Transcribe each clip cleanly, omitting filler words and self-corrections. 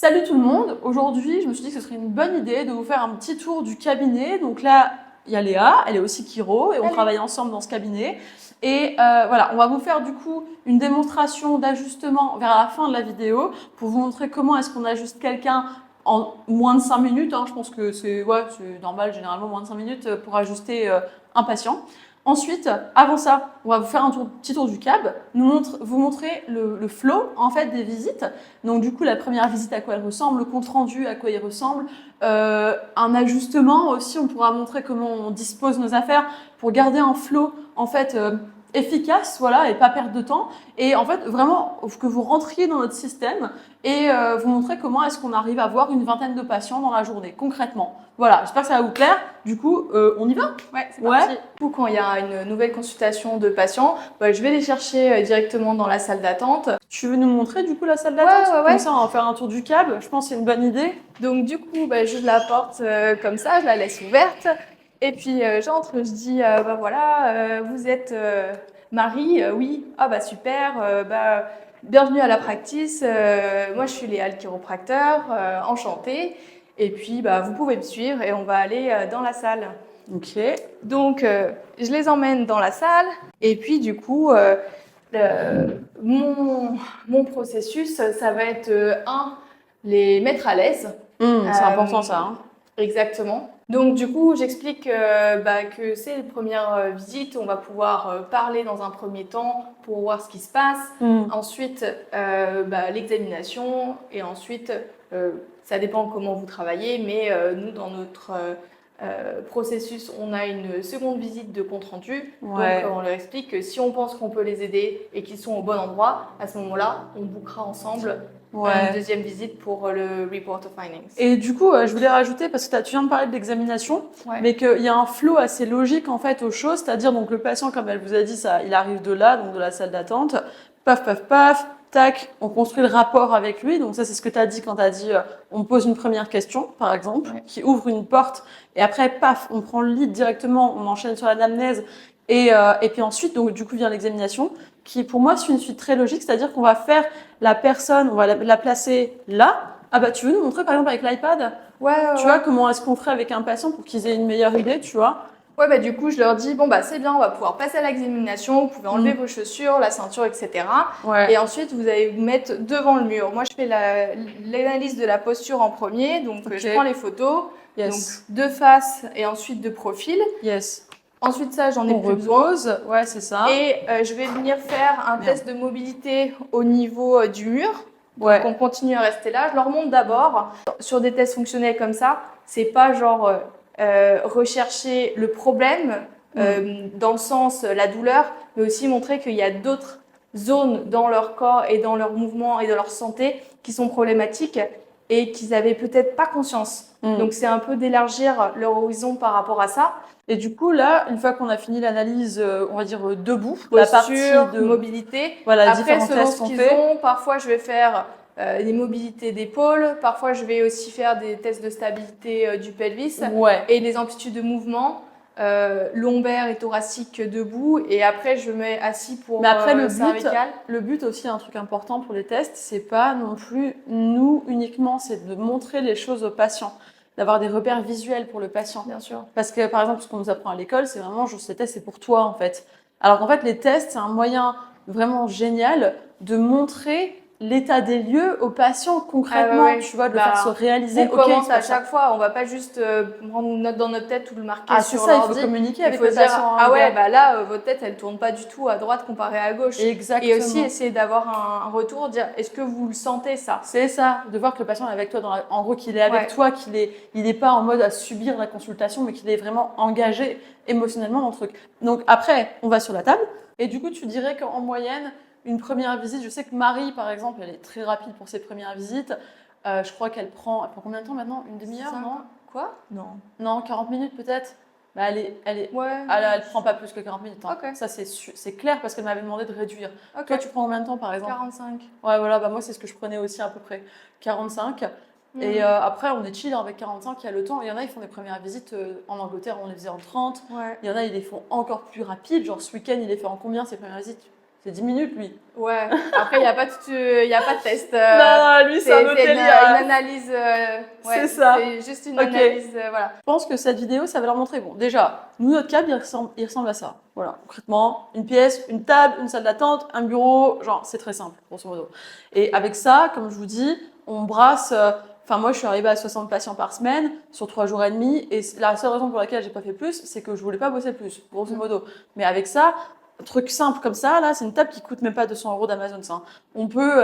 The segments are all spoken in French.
Salut tout le monde, aujourd'hui je me suis dit que ce serait une bonne idée de vous faire un petit tour du cabinet. Donc là, il y a Léa, elle est aussi chiro et on travaille ensemble dans ce cabinet. Et voilà, on va vous faire du coup une démonstration d'ajustement vers la fin de la vidéo pour vous montrer comment est-ce qu'on ajuste quelqu'un en moins de 5 minutes. Je pense que c'est normal, généralement moins de 5 minutes pour ajuster un patient. Ensuite, avant ça, on va vous faire un petit tour du cab, vous montrer le flow en fait des visites. Donc du coup, la première visite à quoi elle ressemble, le compte rendu à quoi il ressemble, un ajustement aussi. On pourra montrer comment on dispose nos affaires pour garder un flow en fait efficace, voilà, et pas perdre de temps. Et en fait, vraiment que vous rentriez dans notre système et vous montrer comment est-ce qu'on arrive à voir une vingtaine de patients dans la journée, concrètement. Voilà, j'espère que ça va vous plaire. Du coup, on y va? Ouais, c'est parti. Du coup, quand il y a une nouvelle consultation de patients, je vais les chercher directement dans la salle d'attente. Tu veux nous montrer du coup la salle d'attente? Ouais. Comme ça, on va faire un tour du cab. Je pense que c'est une bonne idée. Donc du coup, j'ouvre la porte comme ça, je la laisse ouverte. Et puis j'entre, je dis, voilà, vous êtes Marie? Oui. Ah bah super, bienvenue à la practice. Moi, je suis Léa, le chiropracteur, enchantée. Et puis, vous pouvez me suivre et on va aller dans la salle. Ok. Donc, je les emmène dans la salle et puis du coup, mon processus, ça va être les mettre à l'aise. C'est important ça. Hein. Exactement. Donc du coup, j'explique que c'est les premières visites. On va pouvoir parler dans un premier temps pour voir ce qui se passe. Ensuite, l'examination et ensuite, ça dépend comment vous travaillez, mais nous, dans notre processus, on a une seconde visite de compte rendu. Ouais. Donc on leur explique que si on pense qu'on peut les aider et qu'ils sont au bon endroit, à ce moment-là, on bookera ensemble une deuxième visite pour le report of findings. Et du coup, je voulais rajouter, parce que tu viens de parler de l'examination, mais qu'il y a un flow assez logique en fait aux choses, c'est-à-dire donc le patient, comme elle vous a dit, ça, il arrive de là, donc de la salle d'attente, paf, paf, paf, tac, on construit le rapport avec lui. Donc ça, c'est ce que tu as dit quand tu as dit on pose une première question, par exemple, qui ouvre une porte, et après, paf, on prend le lead directement, on enchaîne sur l'anamnèse, et puis ensuite, donc du coup, vient l'examination, qui pour moi, c'est une suite très logique, c'est-à-dire qu'on va faire la personne, on va la placer là. Ah bah tu veux nous montrer par exemple avec l'iPad? Tu vois comment est-ce qu'on ferait avec un patient pour qu'ils aient une meilleure idée, tu vois? Ouais, du coup, je leur dis, c'est bien, on va pouvoir passer à l'examination, vous pouvez enlever vos chaussures, la ceinture, etc. Et ensuite, vous allez vous mettre devant le mur. Moi, je fais l'analyse de la posture en premier, donc je prends les photos, donc de face et ensuite de profil. Ensuite, ça, j'en ai plus besoin. Ouais, c'est ça. Et je vais venir faire un test de mobilité au niveau du mur. Donc, on continue à rester là. Je leur montre d'abord sur des tests fonctionnels comme ça. C'est pas genre rechercher le problème dans le sens la douleur, mais aussi montrer qu'il y a d'autres zones dans leur corps et dans leur mouvement et dans leur santé qui sont problématiques et qu'ils avaient peut-être pas conscience. Donc, c'est un peu d'élargir leur horizon par rapport à ça. Et du coup, là, une fois qu'on a fini l'analyse, on va dire debout, posture, la partie de mobilité. Voilà, après, selon ce qu'ils ont, parfois je vais faire des mobilités d'épaule, parfois je vais aussi faire des tests de stabilité du pelvis et des amplitudes de mouvement lombaire et thoracique debout. Et après, je mets assis pour cervical. Le but aussi, un truc important pour les tests, c'est pas non plus nous uniquement, c'est de montrer les choses aux patients, d'avoir des repères visuels pour le patient. Bien sûr. Parce que, par exemple, ce qu'on nous apprend à l'école, c'est vraiment, ces tests, c'est pour toi, en fait. Alors qu'en fait, les tests, c'est un moyen vraiment génial de montrer l'état des lieux aux patients concrètement, tu vois, de le faire se réaliser. On commence à chaque fois, on va pas juste prendre une note dans notre tête ou le marquer sur l'ordi. Il faut communiquer avec le patient. là, votre tête, elle tourne pas du tout à droite comparée à gauche. Exactement. Et aussi essayer d'avoir un retour, dire, est-ce que vous le sentez ça? C'est ça, de voir que le patient est avec toi, en gros qu'il est avec toi, qu'il est pas en mode à subir la consultation, mais qu'il est vraiment engagé émotionnellement dans le truc. Donc après, on va sur la table, et du coup, tu dirais qu'en moyenne, une première visite, je sais que Marie, par exemple, elle est très rapide pour ses premières visites. Je crois qu'elle prend combien de temps maintenant? Une demi-heure, non? Quoi? Non, 40 minutes peut-être. Elle prend pas plus que 40 minutes. Hein. Ça, c'est clair parce qu'elle m'avait demandé de réduire. Toi, tu prends combien de temps, par exemple? 45. Ouais, voilà, moi, c'est ce que je prenais aussi à peu près. 45. Et après, on est chill avec 45, il y a le temps. Il y en a, ils font des premières visites en Angleterre, on les faisait en 30. Il y en a, ils les font encore plus rapides. Genre, ce week-end, il les fait en combien, ces premières visites? C'est 10 minutes, lui. Ouais, après, il n'y a pas de test. Non, lui, c'est un autre une délire. analyse. Ouais, C'est ça. C'est juste une Ok. analyse. Voilà. Je pense que cette vidéo, ça va leur montrer. Bon, déjà, nous, notre câble, il ressemble à ça. Voilà, concrètement, une pièce, une table, une salle d'attente, un bureau, genre, c'est très simple, grosso modo. Et avec ça, comme je vous dis, on brasse. Enfin, moi, je suis arrivée à 60 patients par semaine sur 3 jours et demi. Et la seule raison pour laquelle j'ai pas fait plus, c'est que je voulais pas bosser plus, grosso modo. Mais avec ça, un truc simple comme ça, là, c'est une table qui coûte même pas 200 € d'Amazon, ça. On peut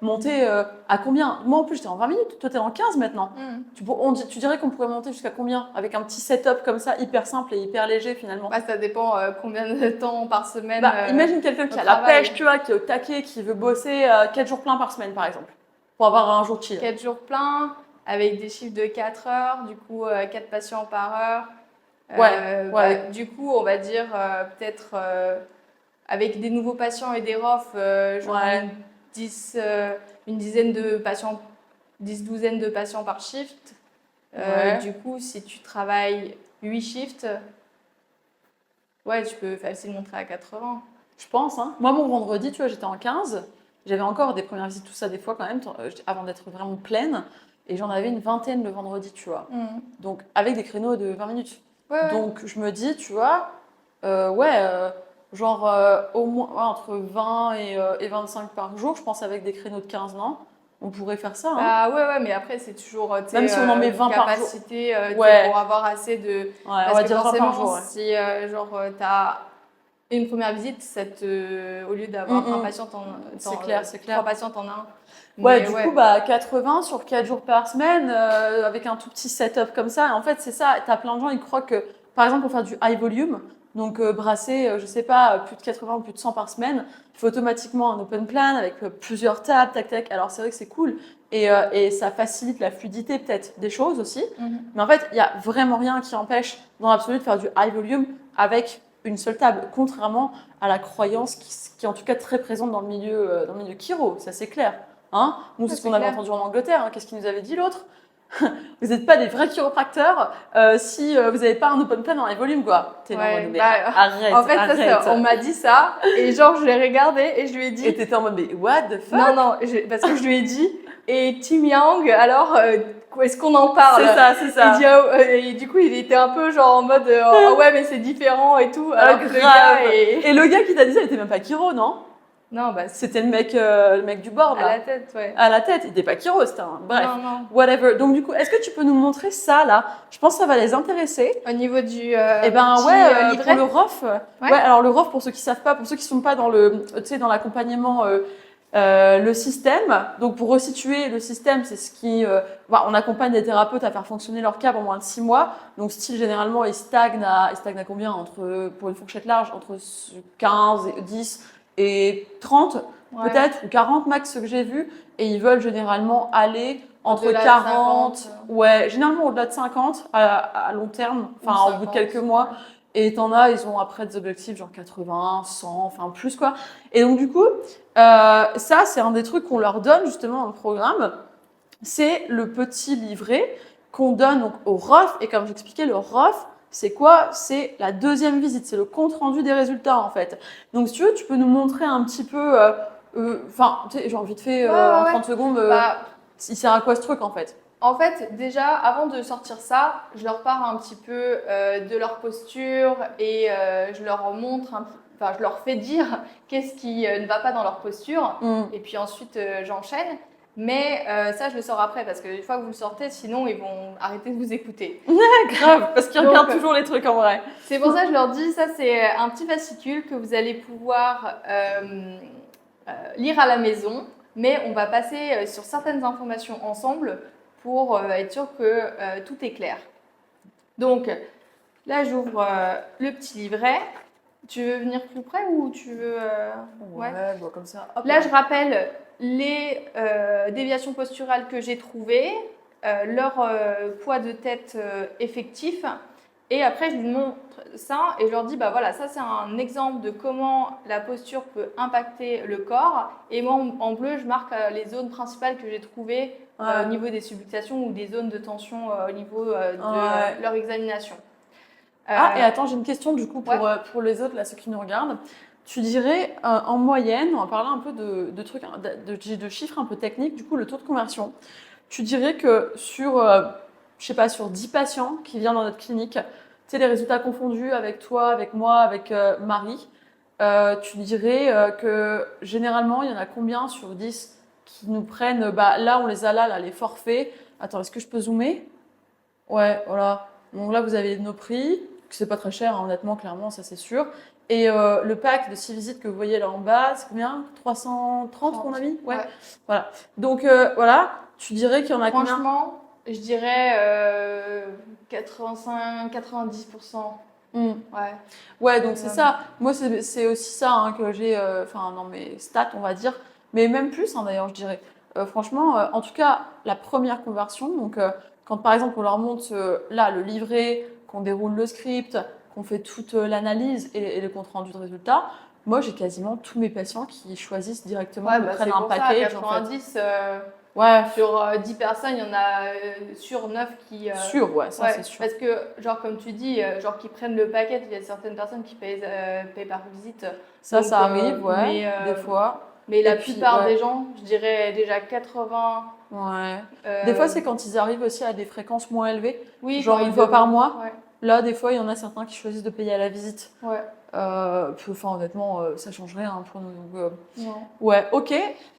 monter à combien? Moi, en plus, j'étais en 20 minutes. Toi, t'es en 15 maintenant. Tu dirais qu'on pourrait monter jusqu'à combien? Avec un petit setup comme ça, hyper simple et hyper léger, finalement. Bah, ça dépend combien de temps par semaine. Imagine quelqu'un qui a la pêche, tu vois, qui est au taquet, qui veut bosser 4 jours pleins par semaine, par exemple. Pour avoir un jour chill. 4 jours pleins, avec des chiffres de 4 heures, du coup 4 patients par heure. Ouais. Du coup, on va dire peut-être avec des nouveaux patients et des ROF, genre une dizaine de patients, 10-12 de patients par shift. Du coup, si tu travailles 8 shifts, ouais, tu peux facilement monter à 80. Je pense, hein. Moi, mon vendredi, tu vois, j'étais en 15. J'avais encore des premières visites, tout ça, des fois, quand même, avant d'être vraiment pleine. Et j'en avais une vingtaine le vendredi, tu vois. Donc, avec des créneaux de 20 minutes. Ouais. Donc, je me dis, tu vois, au moins entre 20 et 25 par jour, je pense, avec des créneaux de 15, non? On pourrait faire ça, hein. Bah ouais, mais après, c'est toujours même si on en met 20 par jour. capacité Ouais. pour avoir assez de. Ouais, Parce on va que dire 20 forcément, par jour. Ouais. si t'as une première visite, au lieu d'avoir un patient, c'est clair. 3 patients, t'en as un. Ouais, du coup, 80 sur 4 jours par semaine, avec un tout petit setup comme ça. En fait, c'est ça. T'as plein de gens, ils croient que, par exemple, pour faire du high volume, donc brasser, je sais pas, plus de 80 ou plus de 100 par semaine, il faut automatiquement un open plan avec plusieurs tables, tac, tac. Alors, c'est vrai que c'est cool. Et ça facilite la fluidité, peut-être, des choses aussi. Mais en fait, il n'y a vraiment rien qui empêche, dans l'absolu, de faire du high volume avec une seule table, contrairement à la croyance qui est en tout cas très présente dans le milieu chiro, ça c'est clair. Hein, nous, c'est ce qu'on avait entendu en Angleterre. Hein. Qu'est-ce qu'il nous avait dit l'autre? Vous n'êtes pas des vrais chiropracteurs si vous n'avez pas un open plan dans les volumes, quoi. T'es en mode, mais arrête. En fait, on m'a dit ça, et genre, je l'ai regardé et je lui ai dit. Et t'étais en mode, mais what the fuck? Non, parce que je lui ai dit, et Tim Yang, alors, est-ce qu'on en parle? C'est ça. Et du coup, il était un peu genre en mode, ouais, mais c'est différent et tout. Alors que Et le gars qui t'a dit ça, il était même pas chiro, non? Non, c'était le mec du board, là. À la tête, ouais. À la tête, il n'était pas chiro, c'était un... Bref, non. Whatever. Donc du coup, est-ce que tu peux nous montrer ça, là? Je pense que ça va les intéresser. Au niveau du livret pour le ROF. Ouais, alors le ROF, pour ceux qui savent pas, pour ceux qui sont pas dans dans l'accompagnement le système. Donc pour resituer, le système, c'est ce qui... on accompagne des thérapeutes à faire fonctionner leur câble en moins de 6 mois. Donc style, généralement, il stagne à combien? Pour une fourchette large, entre 15 et 10 et 30 peut-être, ou 40 max, ce que j'ai vu, et ils veulent généralement aller entre 40, généralement au-delà de 50 à long terme, enfin au bout de quelques mois, et t'en as, ils ont après des objectifs genre 80, 100, enfin plus quoi. Et donc du coup, ça c'est un des trucs qu'on leur donne justement dans le programme, c'est le petit livret qu'on donne donc au ROF, et comme j'expliquais, le ROF, c'est quoi? C'est la deuxième visite, c'est le compte rendu des résultats en fait. Donc si tu veux, tu peux nous montrer un petit peu, j'ai envie de faire en 30 secondes, il sert à quoi ce truc en fait? En fait, déjà, avant de sortir ça, je leur parle un petit peu de leur posture et je leur montre, je leur fais dire qu'est-ce qui ne va pas dans leur posture. Et puis ensuite, j'enchaîne. Mais ça, je le sors après parce qu'une fois que vous le sortez, sinon, ils vont arrêter de vous écouter. Grave, parce qu'ils regardent toujours les trucs en vrai. C'est pour ça que je leur dis, ça, c'est un petit fascicule que vous allez pouvoir lire à la maison. Mais on va passer sur certaines informations ensemble pour être sûr que tout est clair. Donc, là, j'ouvre le petit livret. Tu veux venir plus près ou tu veux... comme ça. Hop, là, je rappelle les déviations posturales que j'ai trouvées, leur poids de tête effectif. Et après, je lui montre ça et je leur dis, voilà, ça c'est un exemple de comment la posture peut impacter le corps. Et moi, en bleu, je marque les zones principales que j'ai trouvées au niveau des subluxations ou des zones de tension au niveau de leur examination. Et attends, j'ai une question du coup pour les autres, là, ceux qui nous regardent. tu dirais en moyenne, on va parler un peu de trucs, de chiffres un peu techniques, du coup, le taux de conversion. Tu dirais que sur, je sais pas, sur 10 patients qui viennent dans notre clinique, tu sais, les résultats confondus avec toi, avec moi, avec Marie, tu dirais que généralement, il y en a combien sur 10 qui nous prennent, bah là, on les a là, les forfaits. Attends, est-ce que je peux zoomer? Ouais, voilà. Donc là, vous avez nos prix, que c'est pas très cher, hein, honnêtement, clairement, ça c'est sûr. Et le pack de 6 visites que vous voyez là en bas, c'est combien? 330 qu'on a mis? Ouais. Voilà. Donc voilà, tu dirais qu'il y en a combien? Franchement, je dirais 85-90%. Ouais. Ouais, donc c'est ça. Moi, c'est aussi ça hein, que j'ai, enfin, dans mes stats, on va dire. Mais même plus, hein, d'ailleurs, je dirais. Franchement, en tout cas, la première conversion, donc quand par exemple on leur montre là le livret, qu'on déroule le script, qu'on fait toute l'analyse et le compte rendu de résultat, moi j'ai quasiment tous mes patients qui choisissent directement de prendre un package. 90, ouais. sur 10 personnes, il y en a sur 9 qui. Sûr, ouais, ça c'est sûr. Parce que, genre, comme tu dis, genre qui prennent le package, il y a certaines personnes qui payent par visite. Ça, Donc, ça arrive, ouais, des fois. Mais la plupart des gens, je dirais déjà 80. Ouais. Des fois, c'est quand ils arrivent aussi à des fréquences moins élevées, oui, genre une fois par mois. Ouais. Là, des fois, il y en a certains qui choisissent de payer à la visite. Ouais. Enfin, honnêtement, ça change rien pour nous. Donc, non. Ouais, ok.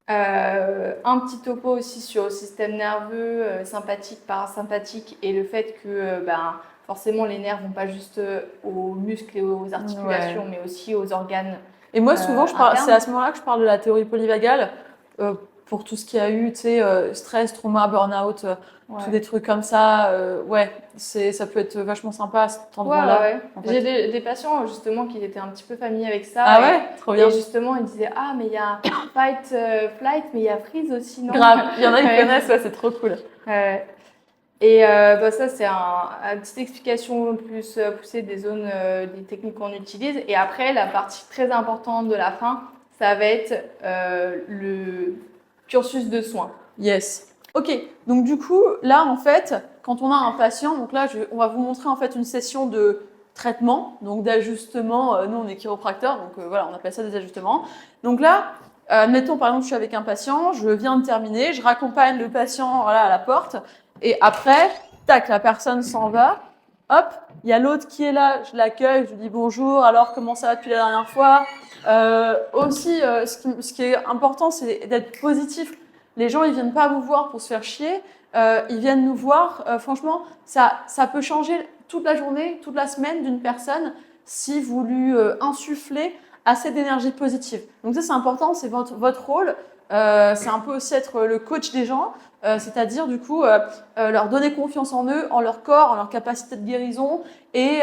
Un petit topo aussi sur le système nerveux, sympathique, parasympathique, et le fait que forcément les nerfs vont pas juste aux muscles et aux articulations, mais aussi aux organes. Et moi, souvent, c'est à ce moment-là que je parle de la théorie polyvagale. Pour tout ce qu'il y a eu, tu sais, stress, trauma, burn-out, tous des trucs comme ça. Ouais, ça peut être vachement sympa à cet endroit-là. Ouais. En fait. J'ai des patients justement qui étaient un petit peu familiers avec ça. Ah ouais, trop bien. Et justement, ils disaient ah mais il y a fight, flight, mais il y a freeze aussi, non? Grave. Il y en a qui connaissent, ouais, c'est trop cool. Et ça, c'est une petite explication plus poussée des zones, des techniques qu'on utilise. Et après, la partie très importante de la fin, ça va être le cursus de soins. Yes. Ok. Donc du coup, là, en fait, quand on a un patient, donc là, on va vous montrer en fait une session de traitement, donc d'ajustement. Nous, on est chiropracteur, donc voilà, on appelle ça des ajustements. Donc là, admettons par exemple, je suis avec un patient, je viens de terminer, je raccompagne le patient voilà, à la porte, et après, tac, la personne s'en va. Hop, il y a l'autre qui est là, je l'accueille, je lui dis bonjour, alors comment ça va depuis la dernière fois? Aussi, ce qui est important, c'est d'être positif. Les gens, ils viennent pas vous voir pour se faire chier, ils viennent nous voir. Franchement, ça peut changer toute la journée, toute la semaine d'une personne si vous lui insufflez assez d'énergie positive. Donc ça, c'est important, c'est votre rôle. C'est un peu aussi être le coach des gens, c'est-à-dire du coup leur donner confiance en eux, en leur corps, en leur capacité de guérison et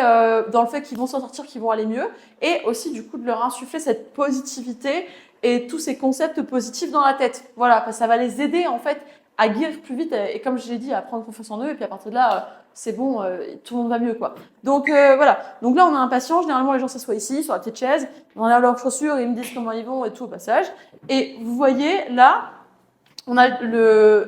dans le fait qu'ils vont s'en sortir, qu'ils vont aller mieux, et aussi du coup de leur insuffler cette positivité et tous ces concepts positifs dans la tête. Voilà, parce que ça va les aider en fait à guérir plus vite et comme je l'ai dit, à prendre confiance en eux et puis à partir de là, c'est bon, tout le monde va mieux quoi. Donc voilà, donc là on a un patient, généralement les gens s'assoient ici sur la petite chaise, on a leurs chaussures, ils me disent comment ils vont et tout au passage. Et vous voyez là, on a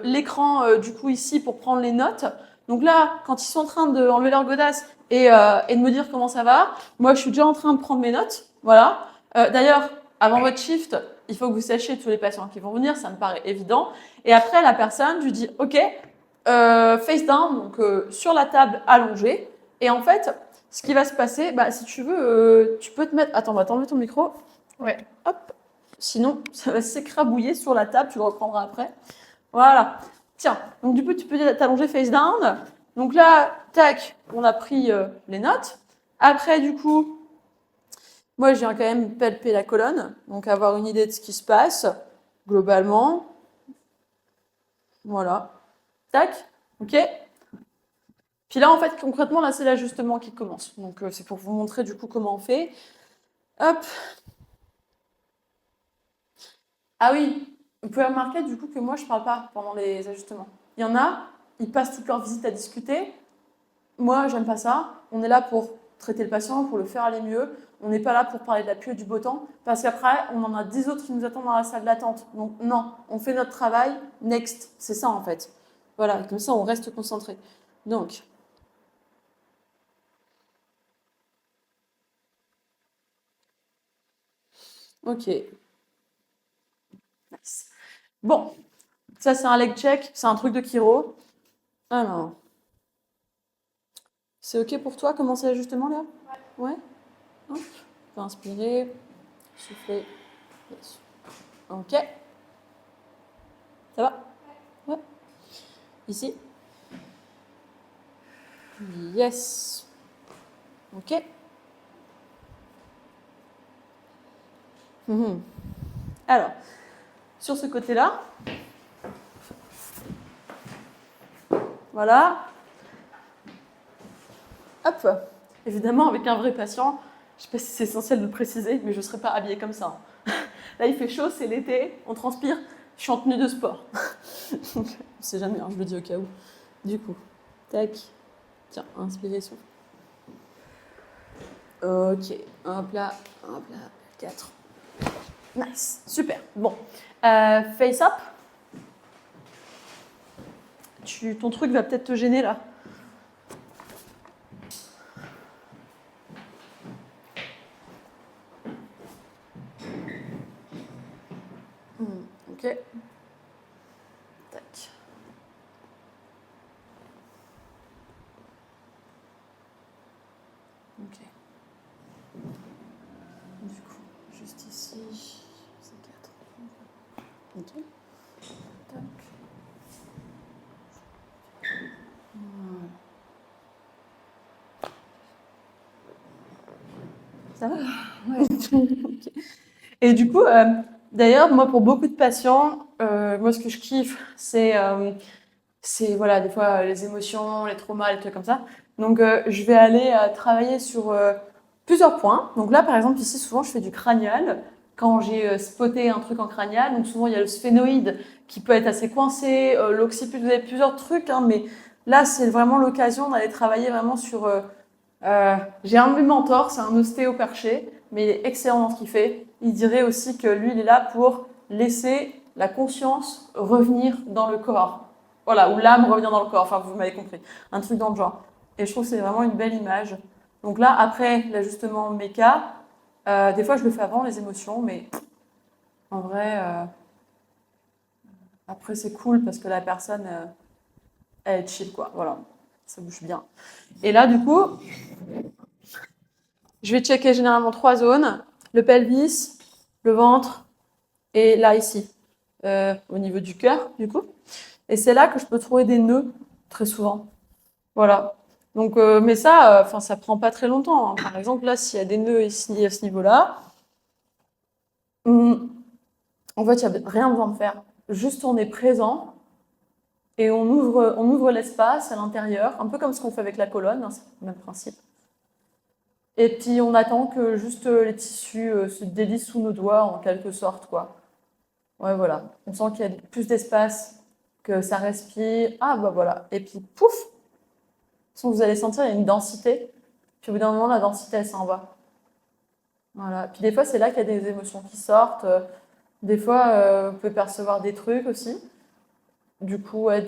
l'écran du coup ici pour prendre les notes. Donc là, quand ils sont en train d'enlever leur godasse et de me dire comment ça va, moi je suis déjà en train de prendre mes notes. Voilà. D'ailleurs, avant votre shift, il faut que vous sachiez tous les patients qui vont venir, ça me paraît évident. Et après, la personne, je lui dis OK, face down, donc sur la table allongée. Et en fait, ce qui va se passer, si tu veux, tu peux te mettre. Attends, on va t'enlever ton micro. Ouais. Hop. Sinon, ça va s'écrabouiller sur la table, tu le reprendras après. Voilà. Tiens, donc du coup, tu peux t'allonger face down. Donc là, tac, on a pris les notes. Après, du coup, moi, je viens quand même palper la colonne, donc avoir une idée de ce qui se passe, globalement. Voilà. Tac, ok. Puis là, en fait, concrètement, là, c'est l'ajustement qui commence. Donc, c'est pour vous montrer, du coup, comment on fait. Hop. Ah oui, vous pouvez remarquer, du coup, que moi, je ne parle pas pendant les ajustements. Il y en a, ils passent toute leur visite à discuter. Moi, j'aime pas ça. On est là pour traiter le patient, pour le faire aller mieux. On n'est pas là pour parler de la pluie et du beau temps, parce qu'après, on en a 10 autres qui nous attendent dans la salle d'attente. Donc non, on fait notre travail, next. C'est ça en fait. Voilà, comme ça, on reste concentré. Donc, Ok. Nice. Bon, ça c'est un leg check, c'est un truc de chiro. Alors, c'est ok pour toi, commencer l'ajustement là? Ouais. Hop. Tu peux inspirer, souffler. Yes. Ok. Ça va? Ouais. Ici. Yes. Ok. Mhm. Alors, sur ce côté-là, voilà. Hop. Évidemment, avec un vrai patient, je ne sais pas si c'est essentiel de le préciser, mais je ne serais pas habillée comme ça. Là, il fait chaud, c'est l'été, on transpire, je suis en tenue de sport. On ne sait jamais, hein, je le dis au cas où. Du coup, tac. Tiens, inspirez, souffle. Ok, hop là, 4. Nice, super. Bon, face up. Ton truc va peut-être te gêner là. Ok. Tac. Ok. Du coup, juste ici, c'est 4. Ok. Tac. Voilà. Ça va? Ouais. Ok. Et du coup, d'ailleurs, moi, pour beaucoup de patients, moi, ce que je kiffe, c'est voilà, des fois, les émotions, les traumas, les trucs comme ça. Donc, je vais aller travailler sur plusieurs points. Donc là, par exemple, ici, souvent, je fais du cranial. Quand j'ai spoté un truc en cranial, donc souvent, il y a le sphénoïde qui peut être assez coincé, l'occiput, vous avez plusieurs trucs, hein, mais là, c'est vraiment l'occasion d'aller travailler vraiment sur j'ai un de mes mentors, c'est un ostéo perché, mais il est excellent dans ce qu'il fait. Il dirait aussi que lui, il est là pour laisser la conscience revenir dans le corps. Voilà, ou l'âme revenir dans le corps, enfin vous m'avez compris. Un truc dans le genre. Et je trouve que c'est vraiment une belle image. Donc là, après l'ajustement méca, des fois je le fais avant les émotions, mais en vrai, après c'est cool parce que la personne, elle est chill, quoi. Voilà, ça bouge bien. Et là, du coup, je vais checker généralement 3 zones, le pelvis, le ventre et là ici, au niveau du cœur du coup. Et c'est là que je peux trouver des nœuds très souvent. Voilà. Donc, mais ça, enfin, ça prend pas très longtemps, hein. Par exemple, là, s'il y a des nœuds ici à ce niveau-là, hum, en fait, il n'y a rien besoin de faire. Juste on est présent et on ouvre l'espace à l'intérieur, un peu comme ce qu'on fait avec la colonne, hein, c'est le même principe. Et puis on attend que juste les tissus se délient sous nos doigts en quelque sorte, quoi. Ouais, voilà. On sent qu'il y a plus d'espace, que ça respire. Ah, bah voilà. Et puis, pouf! De toute façon, vous allez sentir, il y a une densité. Puis au bout d'un moment, la densité, elle s'en va. Voilà. Puis des fois, c'est là qu'il y a des émotions qui sortent. Des fois, vous pouvez percevoir des trucs aussi. Du coup, ouais,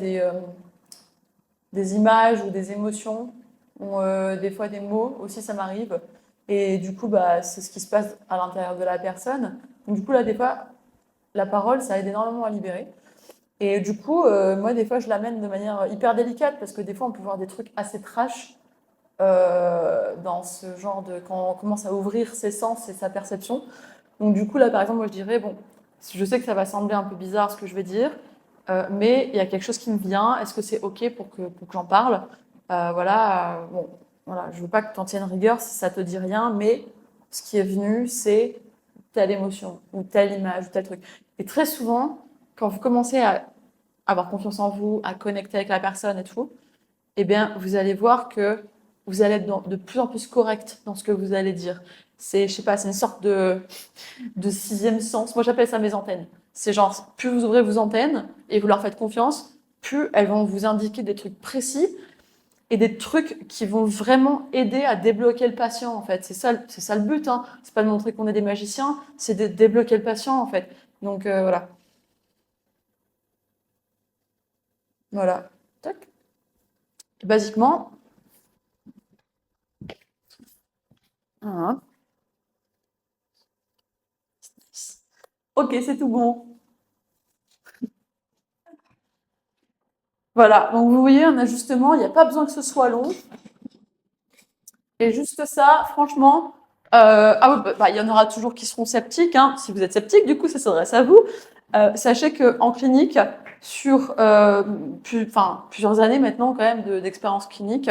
des images ou des émotions. Ou des fois, des mots aussi, ça m'arrive. Et du coup, bah, c'est ce qui se passe à l'intérieur de la personne. Donc, du coup, là, des fois, la parole, ça aide énormément à libérer. Et du coup, moi, des fois, je l'amène de manière hyper délicate parce que des fois, on peut voir des trucs assez trash dans ce genre de. Quand on commence à ouvrir ses sens et sa perception. Donc, du coup, là, par exemple, moi, je dirais, bon, je sais que ça va sembler un peu bizarre ce que je vais dire, mais il y a quelque chose qui me vient. Est-ce que c'est OK pour que j'en parle? Voilà, bon, voilà, je veux pas que tu en tiennes rigueur si ça te dit rien, mais ce qui est venu, c'est telle émotion, ou telle image, ou tel truc. Et très souvent, quand vous commencez à avoir confiance en vous, à connecter avec la personne et tout, eh bien, vous allez voir que vous allez être de plus en plus correct dans ce que vous allez dire. C'est, je sais pas, c'est une sorte de sixième sens. Moi, j'appelle ça mes antennes. C'est genre, plus vous ouvrez vos antennes et vous leur faites confiance, plus elles vont vous indiquer des trucs précis et des trucs qui vont vraiment aider à débloquer le patient, en fait. C'est ça le but, hein. C'est pas de montrer qu'on est des magiciens, c'est de débloquer le patient, en fait. Donc, voilà. Voilà. Tac. Basiquement, voilà. Ok, c'est tout bon. Voilà, donc vous voyez, un ajustement, il n'y a pas besoin que ce soit long. Et juste ça, franchement, ah oui, bah, il y en aura toujours qui seront sceptiques, hein. Si vous êtes sceptique, du coup, ça s'adresse à vous. Sachez qu'en clinique, sur plusieurs années maintenant quand même d'expérience clinique,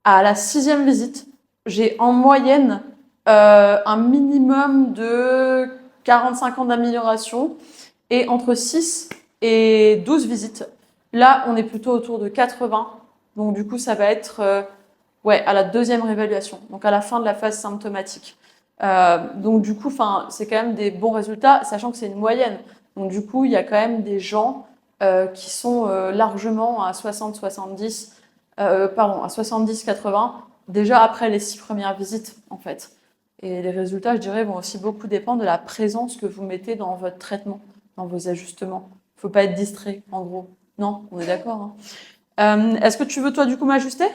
à la 6e visite, j'ai en moyenne un minimum de 45 ans d'amélioration et entre 6 et 12 visites. Là, on est plutôt autour de 80. Donc du coup, ça va être ouais, à la 2e réévaluation, donc à la fin de la phase symptomatique. Donc du coup, c'est quand même des bons résultats, sachant que c'est une moyenne. Donc du coup, il y a quand même des gens qui sont largement à 60-70, pardon, à 70-80, déjà après les 6 premières visites, en fait. Et les résultats, je dirais, vont aussi beaucoup dépendre de la présence que vous mettez dans votre traitement, dans vos ajustements. Faut pas être distrait, en gros. Non, on est d'accord, hein. Est-ce que tu veux, toi, du coup, m'ajuster?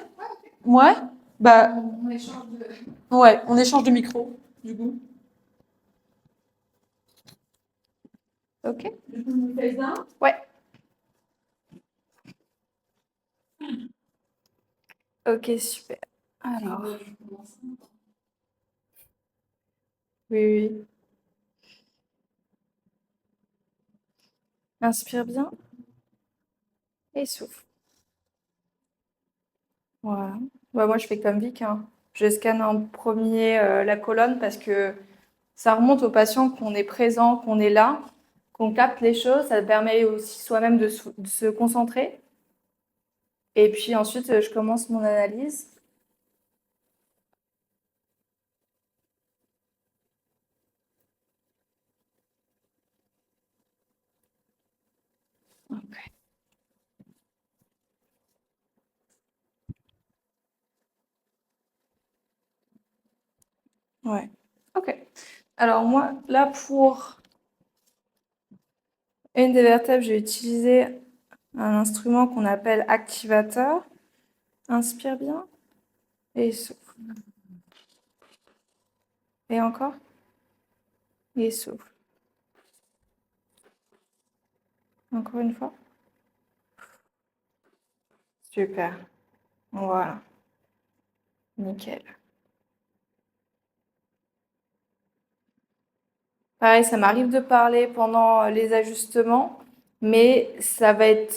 Ouais? Bah, On échange de... ouais, on échange de micro, du coup. Ok. Du coup, on fait ça. Ouais. Ok, super. Alors, oui, oui. Inspire bien et souffle. Voilà. Bah, moi, je fais comme Vic, hein. Je scanne en premier la colonne parce que ça remonte au patient qu'on est présent, qu'on est là, qu'on capte les choses. Ça permet aussi soi-même de se concentrer. Et puis ensuite, je commence mon analyse. Ok. Ouais. Ok. Alors moi, là, pour une des vertèbres, j'ai utilisé un instrument qu'on appelle activateur. Inspire bien et souffle. Et encore. Et souffle. Encore une fois. Super. Voilà. Nickel. Pareil, ça m'arrive de parler pendant les ajustements, mais ça va être,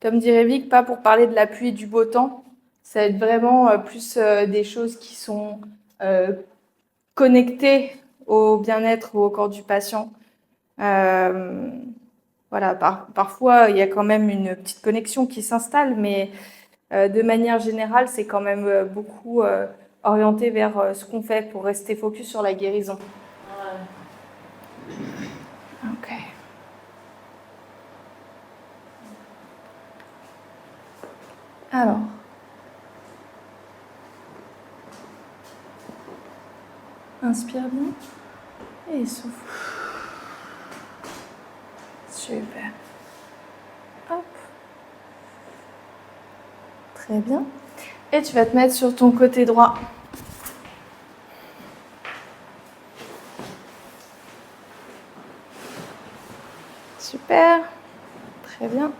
comme dirait Vic, pas pour parler de la pluie et du beau temps. Ça va être vraiment plus des choses qui sont euh, connectées au bien-être ou au corps du patient. Euh, voilà, parfois, il y a quand même une petite connexion qui s'installe, mais de manière générale, c'est quand même beaucoup orienté vers ce qu'on fait pour rester focus sur la guérison. Ok. Alors, inspire bien et souffle. Super. Hop. Très bien. Et tu vas te mettre sur ton côté droit. Super. Très bien.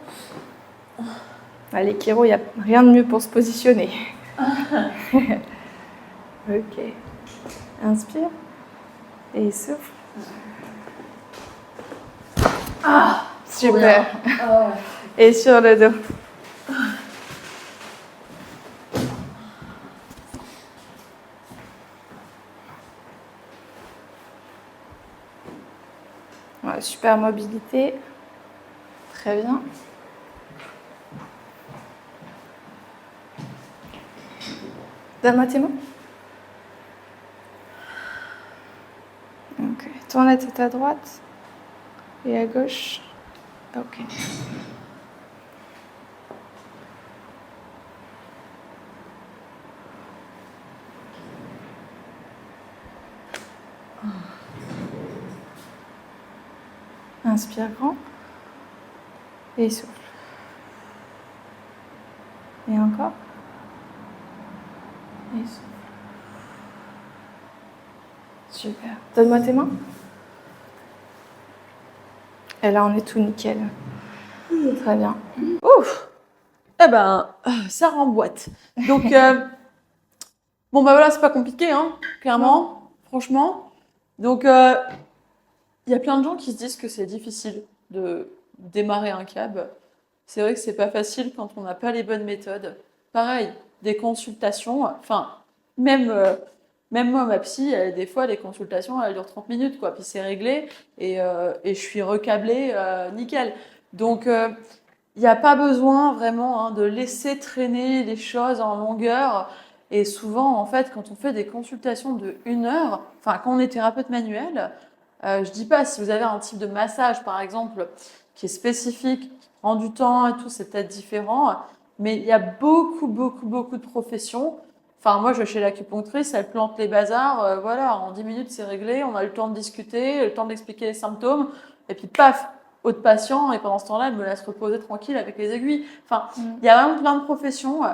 Allez, Kiro, il n'y a rien de mieux pour se positionner. Ok. Inspire et souffle. Ah, super. Et sur le dos. Ouais, super mobilité. Très bien. Donne-moi tes mains. Ok. Tourne la tête à droite et à gauche. Ok. Inspire grand et souffle. Et encore. Et souffle. Super. Donne-moi tes mains. Et là, on est tout nickel. Très bien. Ouf. Eh ben, ça remboîte. Donc, bon, bah voilà, c'est pas compliqué, hein, clairement, franchement. Donc, il y a plein de gens qui se disent que c'est difficile de démarrer un cab. C'est vrai que c'est pas facile quand on n'a pas les bonnes méthodes. Pareil, des consultations, enfin, même, même moi, ma psy, des fois, les consultations, elles durent 30 minutes, quoi, puis c'est réglé, et je suis recablée, nickel. Donc, il n'y a pas besoin vraiment hein, de laisser traîner les choses en longueur. Et souvent, en fait, quand on fait des consultations de 1 heure, enfin, quand on est thérapeute manuel, je dis pas si vous avez un type de massage, par exemple, qui est spécifique, qui prend du temps et tout, c'est peut-être différent. Mais il y a beaucoup de professions. Enfin, moi, je vais chez l'acupunctrice, elle plante les bazars. Voilà, en 10 minutes, c'est réglé. On a le temps de discuter, le temps d'expliquer les symptômes. Et puis, paf, autre patient. Et pendant ce temps-là, elle me laisse reposer tranquille avec les aiguilles. Enfin, il y a vraiment plein de professions où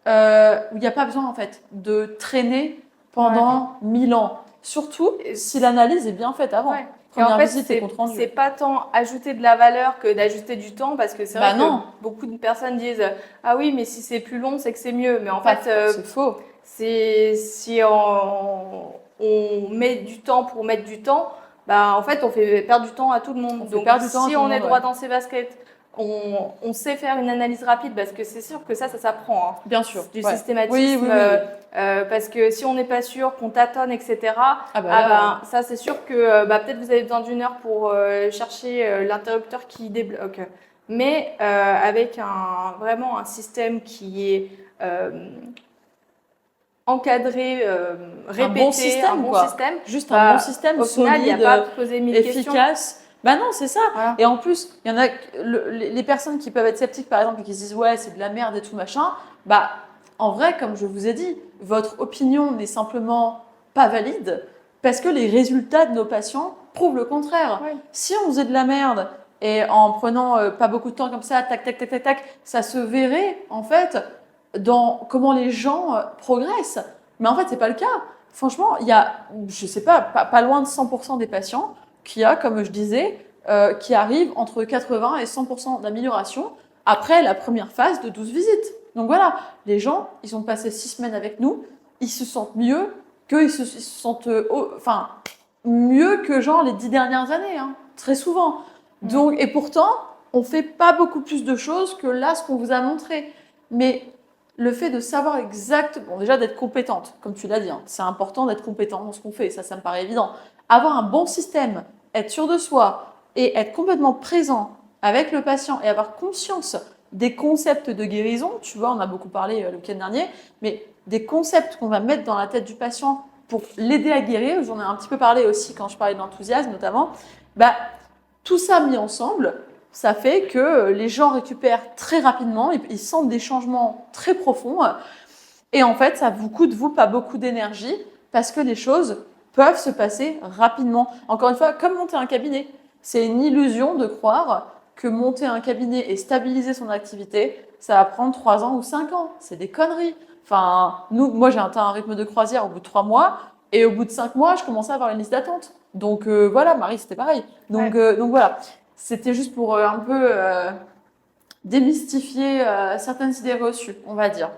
il n'y a pas besoin, en fait, de traîner pendant 1000 ans. Surtout si l'analyse est bien faite avant. Ouais. Et Première en fait, visite et compte rendu. c'est pas tant ajouter de la valeur que d'ajouter du temps, parce que c'est vrai non. que beaucoup de personnes disent ah oui, mais si c'est plus long, c'est que c'est mieux. Mais en Pas- fait, c'est faux. c'est si on met du temps pour mettre du temps, bah en fait, on fait perdre du temps à tout le monde. On fait Donc perdre du temps à si tout le on est monde, droit ouais. dans ses baskets, on sait faire une analyse rapide, parce que c'est sûr que ça s'apprend. Hein. Bien sûr. Du ouais. systématisme. Oui. Parce que si on n'est pas sûr, qu'on tâtonne, etc., Ah bah là, ça c'est sûr que peut-être vous avez besoin d'1 heure pour chercher l'interrupteur qui débloque. Mais avec vraiment un système qui est encadré, répété, un bon système. Juste un bon système au final, il n'y a solide, pas à poser 1000 questions. efficace. Bah non, c'est ça. Voilà. Et en plus, il y en a les personnes qui peuvent être sceptiques, par exemple, et qui se disent ouais, c'est de la merde et tout machin. Bah, en vrai, comme je vous ai dit, votre opinion n'est simplement pas valide parce que les résultats de nos patients prouvent le contraire. Ouais. Si on faisait de la merde et en prenant pas beaucoup de temps comme ça, tac, ça se verrait en fait dans comment les gens progressent. Mais en fait, c'est pas le cas. Franchement, il y a, je sais pas loin de 100% des patients qui a, comme je disais, qui arrivent entre 80 et 100% d'amélioration après la première phase de 12 visites. Donc voilà, les gens, ils ont passé 6 semaines avec nous, ils se sentent mieux qu'ils se sentent, enfin, mieux que genre les 10 dernières années, hein, très souvent. Donc, et pourtant, on fait pas beaucoup plus de choses que là, ce qu'on vous a montré. Mais le fait de savoir exactement, déjà d'être compétente, comme tu l'as dit, hein, c'est important d'être compétent dans ce qu'on fait, ça me paraît évident. Avoir un bon système, être sûr de soi et être complètement présent avec le patient et avoir conscience des concepts de guérison, tu vois, on a beaucoup parlé le week-end dernier, mais des concepts qu'on va mettre dans la tête du patient pour l'aider à guérir, j'en ai un petit peu parlé aussi quand je parlais de l'enthousiasme notamment, bah, tout ça mis ensemble, ça fait que les gens récupèrent très rapidement, ils sentent des changements très profonds et en fait, ça vous coûte, vous, pas beaucoup d'énergie parce que les choses peuvent se passer rapidement. Encore une fois, comme monter un cabinet. C'est une illusion de croire que monter un cabinet et stabiliser son activité, ça va prendre 3 ans ou 5 ans. C'est des conneries. Enfin, moi, j'ai atteint un rythme de croisière au bout de 3 mois et au bout de 5 mois, je commençais à avoir une liste d'attente. Donc voilà, Marie, c'était pareil. Donc voilà, c'était juste pour un peu démystifier certaines idées reçues, on va dire.